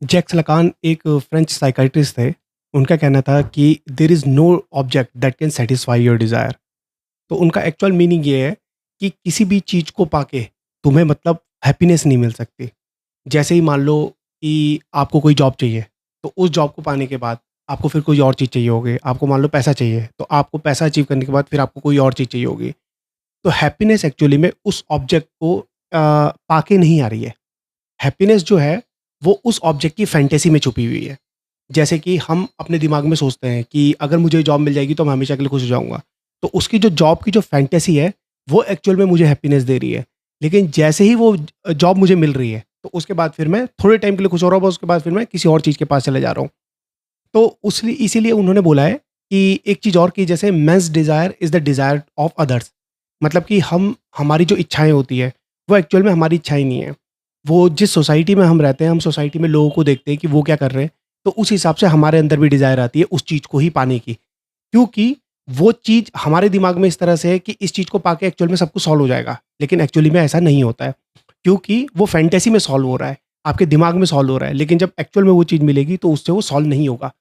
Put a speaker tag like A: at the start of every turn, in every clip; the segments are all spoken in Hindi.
A: जैक्स लकान एक फ्रेंच साइकियाट्रिस्ट थे। उनका कहना था कि there is no object that can satisfy your desire. तो उनका एक्चुअल मीनिंग ये है कि किसी भी चीज़ को पाके तुम्हें मतलब हैप्पीनेस नहीं मिल सकती। जैसे ही मान लो कि आपको कोई जॉब चाहिए, तो उस जॉब को पाने के बाद आपको फिर कोई और चीज़ चाहिए होगी। आपको मान लो पैसा चाहिए, तो आपको पैसा अचीव करने के बाद फिर आपको कोई और चीज़ चाहिए होगी। तो हैप्पीनेस एक्चुअली में उस ऑब्जेक्ट को पाके नहीं आ रही है। हैप्पीनेस जो है, वो उस ऑब्जेक्ट की फैंटेसी में छुपी हुई है। जैसे कि हम अपने दिमाग में सोचते हैं कि अगर मुझे जॉब मिल जाएगी तो मैं हमेशा के लिए खुश हो जाऊँगा। तो उसकी जो जॉब की जो फैंटेसी है, वो एक्चुअल में मुझे हैप्पीनेस दे रही है। लेकिन जैसे ही वो जॉब मुझे मिल रही है, तो उसके बाद फिर मैं थोड़े टाइम के लिए खुश हो रहा हूँ, उसके बाद फिर मैं किसी और चीज़ के पास चले जा रहा हूँ। तो उसलिए इसीलिए उन्होंने बोला है कि एक चीज़ और कि जैसे man's desire is the desire of others. मतलब कि हम हमारी जो इच्छाएँ होती है, वो एक्चुअल में हमारी इच्छाएँ नहीं है। वो जिस सोसाइटी में हम रहते हैं, हम सोसाइटी में लोगों को देखते हैं कि वो क्या कर रहे हैं, तो उस हिसाब से हमारे अंदर भी डिज़ायर आती है उस चीज़ को ही पाने की। क्योंकि वो चीज़ हमारे दिमाग में इस तरह से है कि इस चीज़ को पाके एक्चुअल में सब कुछ सॉल्व हो जाएगा। लेकिन एक्चुअली में ऐसा नहीं होता है। क्योंकि वो फैंटेसी में सॉल्व हो रहा है, आपके दिमाग में सॉल्व हो रहा है, लेकिन जब एक्चुअल में वो चीज़ मिलेगी तो उससे वो सॉल्व नहीं होगा।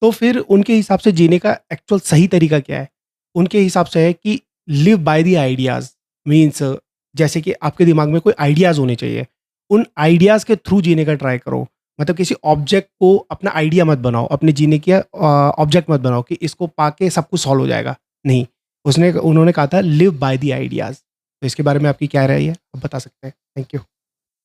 A: तो फिर उनके हिसाब से जीने का एक्चुअल सही तरीका क्या है? उनके हिसाब से है कि live by the ideas. Means जैसे कि आपके दिमाग में कोई आइडियाज़ होने चाहिए। उन आइडियाज़ के थ्रू जीने का ट्राई करो। मतलब किसी ऑब्जेक्ट को अपना आइडिया मत बनाओ, अपने जीने की ऑब्जेक्ट मत बनाओ कि इसको पाके सब कुछ सॉल्व हो जाएगा। नहीं, उन्होंने कहा था लिव बाय द आइडियाज़। तो इसके बारे में आपकी क्या राय है? आप बता सकते हैं। Thank you.